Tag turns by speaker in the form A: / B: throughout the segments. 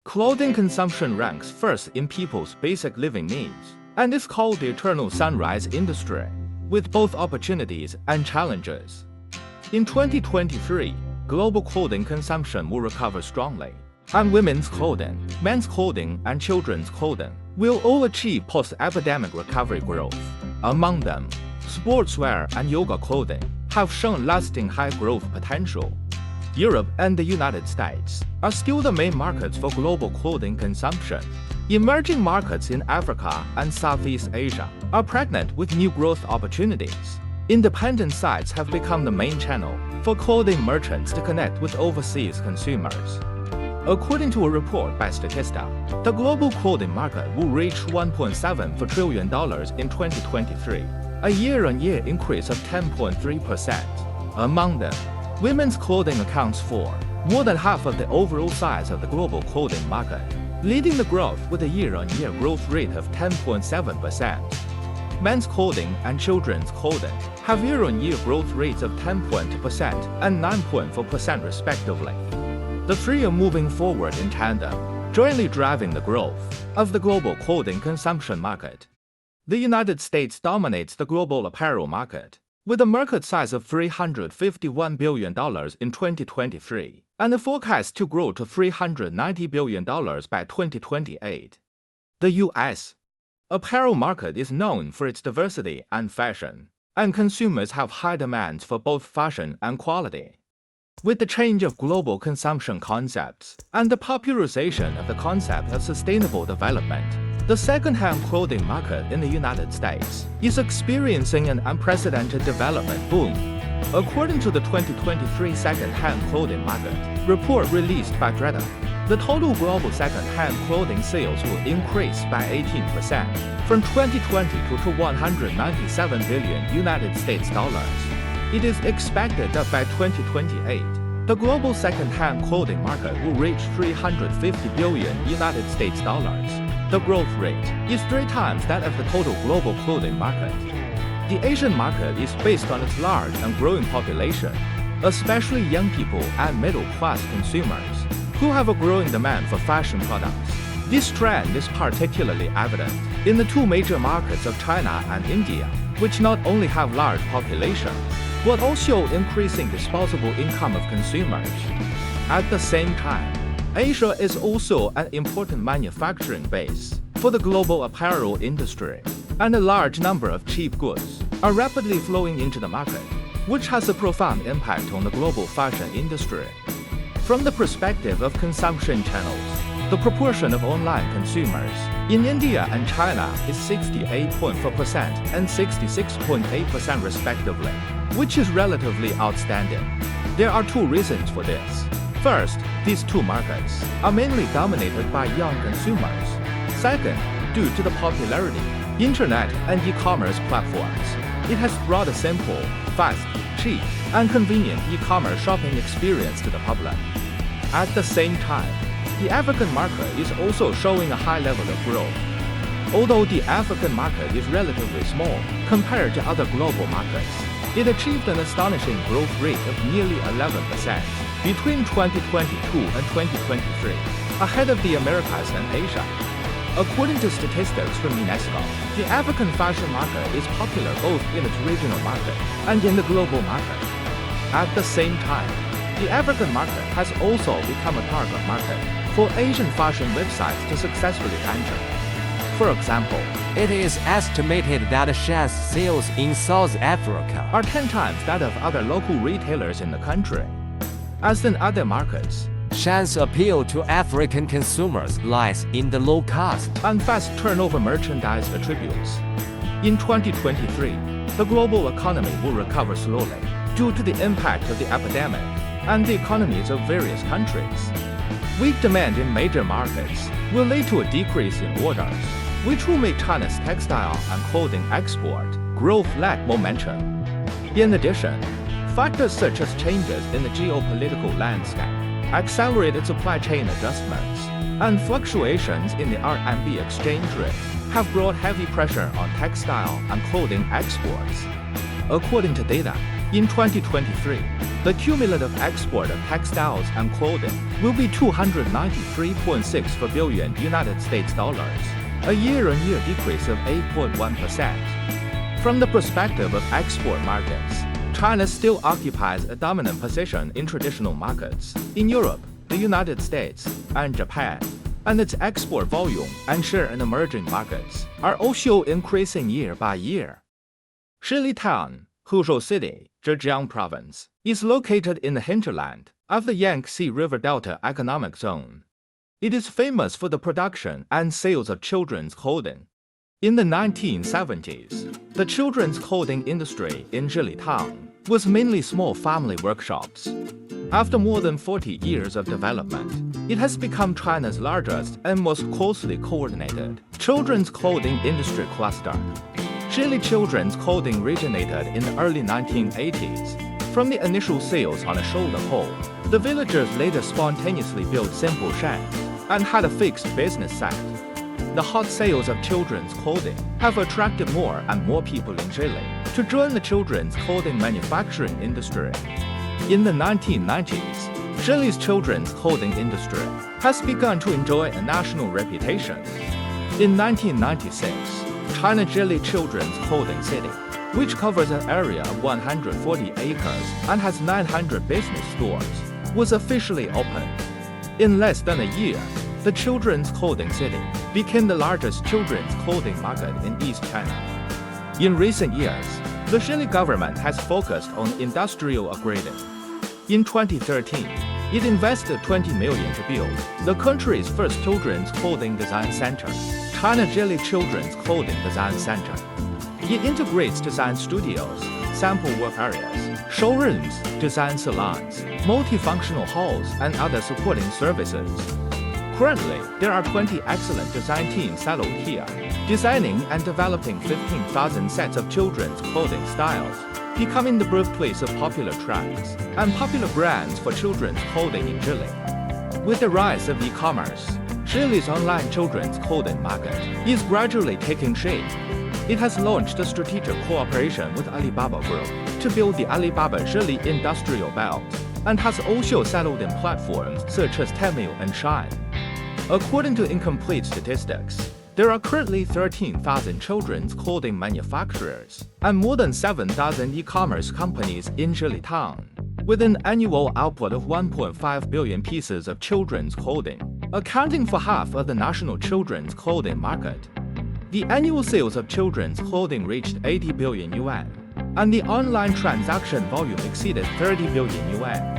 A: Clothing consumption ranks first in people's basic living needs, and is called the eternal sunrise industry, with both opportunities and challenges. In 2023, global clothing consumption will recover strongly, and women's clothing, men's clothing, and children's clothing will all achieve post-epidemic recovery growth. Among them, sportswear and yoga clothing have shown lasting high growth potential. Europe and the United States are still the main markets for global clothing consumption. Emerging markets in Africa and Southeast Asia are pregnant with new growth opportunities. Independent sites have become the main channel for clothing merchants to connect with overseas consumers. According to a report by Statista, the global clothing market will reach $1.7 trillion in 2023, a year-on-year increase of 10.3%. Among them, women's clothing accounts for more than half of the overall size of the global clothing market, leading the growth with a year-on-year growth rate of 10.7%. Men's clothing and children's clothing have year-on-year growth rates of 10.2% and 9.4% respectively. The three are moving forward in tandem, jointly driving the growth of the global clothing consumption market. The United States dominates the global apparel market, with a market size of $351 billion in 2023, and a forecast to grow to $390 billion by 2028. The U.S. apparel market is known for its diversity and fashion, and consumers have high demands for both fashion and quality. With the change of global consumption concepts and the popularization of the concept of sustainable development, the second-hand clothing market in the United States is experiencing an unprecedented development boom. According to the 2023 second-hand clothing market report released by Zhili, the total global second-hand clothing sales will increase by 18% from 2020 to $197 billion United States dollars. It is expected that by 2028, the global second-hand clothing market will reach $350 billion United States dollars. The growth rate is 3 times that of the total global clothing market. The Asian market is based on its large and growing population, especially young people and middle-class consumers, who have a growing demand for fashion products. This trend is particularly evident in the two major markets of China and India, which not only have large population, but also increasing disposable income of consumers. At the same time, Asia is also an important manufacturing base for the global apparel industry, and a large number of cheap goods are rapidly flowing into the market, which has a profound impact on the global fashion industry. From the perspective of consumption channels, the proportion of online consumers in India and China is 68.4% and 66.8% respectively, which is relatively outstanding. There are 2 reasons for this. First, these 2 markets are mainly dominated by young consumers. Second, due to the popularity, internet and e-commerce platforms, it has brought a simple, fast, cheap, and convenient e-commerce shopping experience to the public. At the same time, the African market is also showing a high level of growth. Although the African market is relatively small compared to other global markets, it achieved an astonishing growth rate of nearly 11% between 2022 and 2023, ahead of the Americas and Asia. According to statistics from UNESCO, the African fashion market is popular both in its regional market and in the global market. At the same time, the African market has also become a target market for Asian fashion websites to successfully enter. For example,
B: it is estimated that Shan's sales in South Africa
A: are 10 times that of other local retailers in the country. As in other markets,
B: Shan's appeal to African consumers lies in the low cost
A: and fast turnover merchandise attributes. In 2023, the global economy will recover slowly due to the impact of the epidemic and the economies of various countries. Weak demand in major markets will lead to a decrease in orders, which will make China's textile and clothing export growth lack momentum. In addition, factors such as changes in the geopolitical landscape, accelerated supply chain adjustments, and fluctuations in the RMB exchange rate have brought heavy pressure on textile and clothing exports. According to data, In 2023, the cumulative export of textiles and clothing will be $293.6 billion United States dollars, a year-on-year decrease of 8.1%. From the perspective of export markets, China still occupies a dominant position in traditional markets in Europe, the United States, and Japan, and its export volume and share in emerging markets are also increasing year by year. Zhili Town, Huzhou City, Zhejiang Province, is located in the hinterland of the Yangtze River Delta Economic Zone. It is famous for the production and sales of children's clothing. In the 1970s, the children's clothing industry in Zhili Town was mainly small family workshops. After more than 40 years of development, it has become China's largest and most closely coordinated children's clothing industry cluster. Zhili children's clothing originated in the early 1980s. From the initial sales on a shoulder pole, the villagers later spontaneously built simple sheds and had a fixed business set. The hot sales of children's clothing have attracted more and more people in Zhili to join the children's clothing manufacturing industry. In the 1990s, Zhili's children's clothing industry has begun to enjoy a national reputation. In 1996, China Zhili Children's Clothing City, which covers an area of 140 acres and has 900 business stores, was officially opened. In less than a year, the Children's Clothing City became the largest children's clothing market in East China. In recent years, the Zhili government has focused on industrial upgrading. In 2013, it invested $20 million to build the country's first children's clothing design center, China Zhili Children's Clothing Design Center. It integrates design studios, sample work areas, showrooms, design salons, multifunctional halls, and other supporting services. Currently, there are 20 excellent design teams settled here, designing and developing 15,000 sets of children's clothing styles, becoming the birthplace of popular trends and popular brands for children's clothing in Zhili. With the rise of e-commerce, Zhili's online children's clothing market is gradually taking shape. It has launched a strategic cooperation with Alibaba Group to build the Alibaba Zhili Industrial Belt and has also settled in platforms such as Temu and Shine. According to incomplete statistics, there are currently 13,000 children's clothing manufacturers and more than 7,000 e-commerce companies in Zhili Town, with an annual output of 1.5 billion pieces of children's clothing, accounting for half of the national children's clothing market. The annual sales of children's clothing reached 80 billion yuan, and the online transaction volume exceeded 30 billion yuan.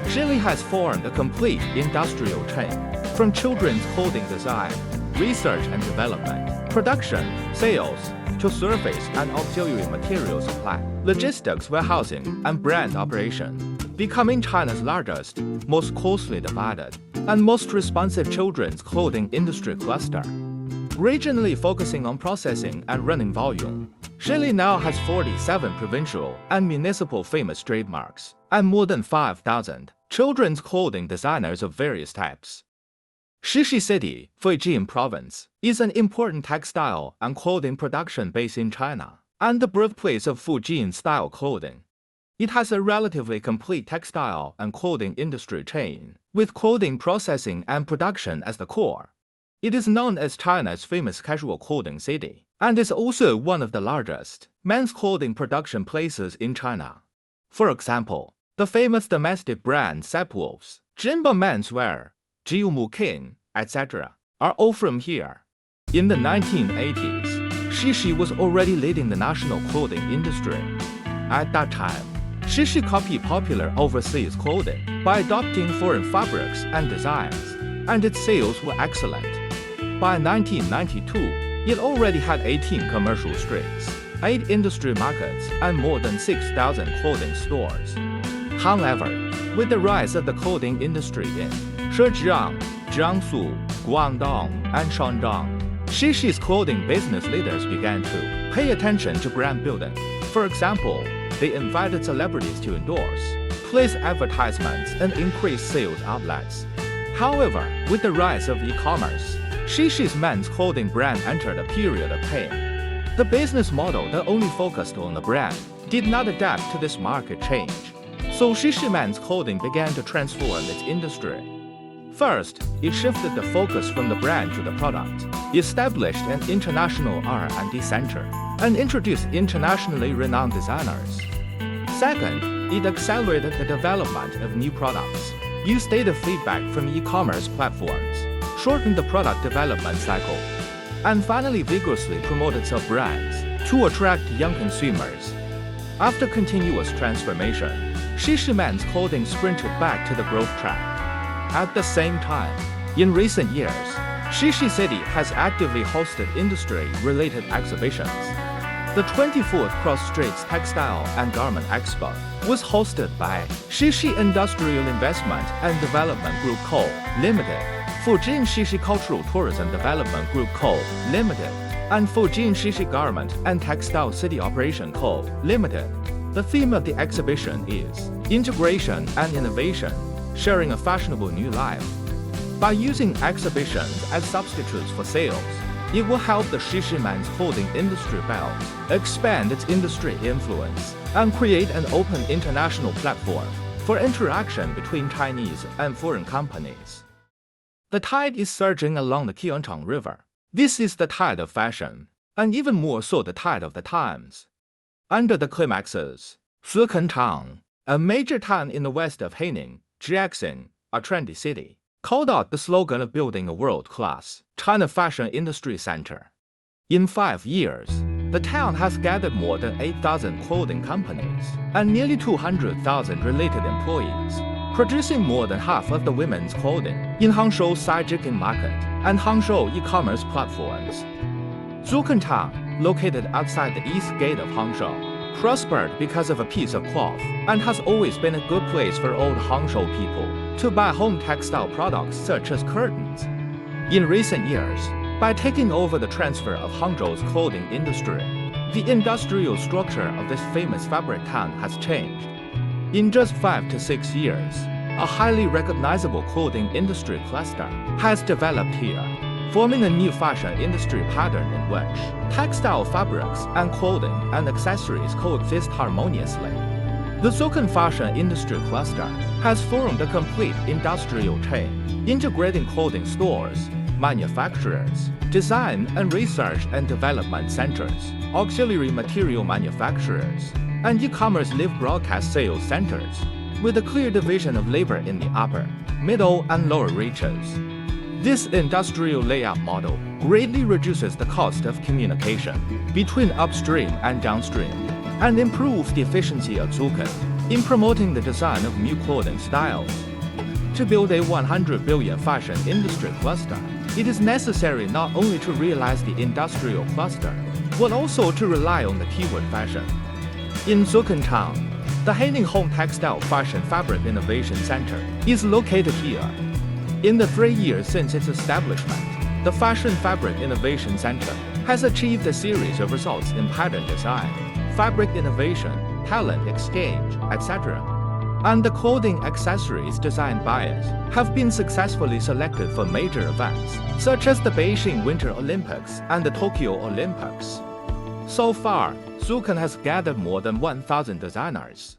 A: Zhili has formed a complete industrial chain, from children's clothing design, research and development, production, sales, to surface and auxiliary material supply, logistics, warehousing, and brand operation, becoming China's largest, most closely divided, and most responsive children's clothing industry cluster. Regionally focusing on processing and running volume, Zhili now has 47 provincial and municipal famous trademarks, and more than 5,000 children's clothing designers of various types. Shishi City, Fujian Province, is an important textile and clothing production base in China, and the birthplace of Fujian-style clothing. It has a relatively complete textile and clothing industry chain, with clothing processing and production as the core. It is known as China's famous casual clothing city, and is also one of the largest men's clothing production places in China. For example, the famous domestic brand Sepwolves, Jinba Menswear, Jiumu King, etc., are all from here. In the 1980s, Shishi was already leading the national clothing industry. At that time, Shishi copied popular overseas clothing by adopting foreign fabrics and designs, and its sales were excellent. By 1992, it already had 18 commercial streets, 8 industry markets, and more than 6,000 clothing stores. However, with the rise of the clothing industry in Zhejiang, Jiangsu, Guangdong, and Shandong, Shishi's clothing business leaders began to pay attention to brand building. For example, they invited celebrities to endorse, place advertisements, and increase sales outlets. However, with the rise of e-commerce, Shishi's men's clothing brand entered a period of pain. The business model that only focused on the brand did not adapt to this market change. So Shishi men's clothing began to transform its industry. First, it shifted the focus from the brand to the product, established an international R&D center, and introduced internationally renowned designers. Second, it accelerated the development of new products, used data feedback from e-commerce platforms, shortened the product development cycle, and finally vigorously promoted sub-brands to attract young consumers. After continuous transformation, Shishi men's clothing sprinted back to the growth track. At the same time, in recent years, Shishi City has actively hosted industry-related exhibitions. The 24th Cross Straits Textile and Garment Expo was hosted by Shishi Industrial Investment and Development Group Co., Limited, Fujian Shishi Cultural Tourism Development Group Co., Limited, and Fujian Shishi Garment and Textile City Operation Co., Limited. The theme of the exhibition is Integration and Innovation, Sharing a Fashionable New Life. By using exhibitions as substitutes for sales, it will help the Shishi men's clothing industry belt expand its industry influence and create an open international platform for interaction between Chinese and foreign companies. The tide is surging along the Qianchang River. This is the tide of fashion, and even more so the tide of the times. Under the climaxes, Xucun Town, a major town in the west of Haining, Jiaxing, a trendy city, called out the slogan of building a world-class China fashion industry center. In 5 years, the town has gathered more than 8,000 clothing companies and nearly 200,000 related employees, producing more than half of the women's clothing in Hangzhou's Zhejiang market and Hangzhou e-commerce platforms. Xucun Town, located outside the east gate of Hangzhou, prospered because of a piece of cloth and has always been a good place for old Hangzhou people to buy home textile products such as curtains. In recent years, by taking over the transfer of Hangzhou's clothing industry, the industrial structure of this famous fabric town has changed. In just 5 to 6 years, a highly recognizable clothing industry cluster has developed here, forming a new fashion industry pattern in which textile fabrics and clothing and accessories coexist harmoniously. The Xucun fashion industry cluster has formed a complete industrial chain, integrating clothing stores, manufacturers, design and research and development centers, auxiliary material manufacturers, and e-commerce live broadcast sales centers, with a clear division of labor in the upper, middle, and lower reaches. This industrial layout model greatly reduces the cost of communication between upstream and downstream, and improves the efficiency of Xucun in promoting the design of new clothing styles. To build a 100 billion fashion industry cluster, it is necessary not only to realize the industrial cluster, but also to rely on the keyword fashion. In Xucun Town, the Haining Home Textile Fashion Fabric Innovation Center is located here. In the 3 years since its establishment, the Fashion Fabric Innovation Center has achieved a series of results in pattern design, fabric innovation, talent exchange, etc. And the clothing accessories designed by it have been successfully selected for major events, such as the Beijing Winter Olympics and the Tokyo Olympics. So far, Xucun has gathered more than 1,000 designers,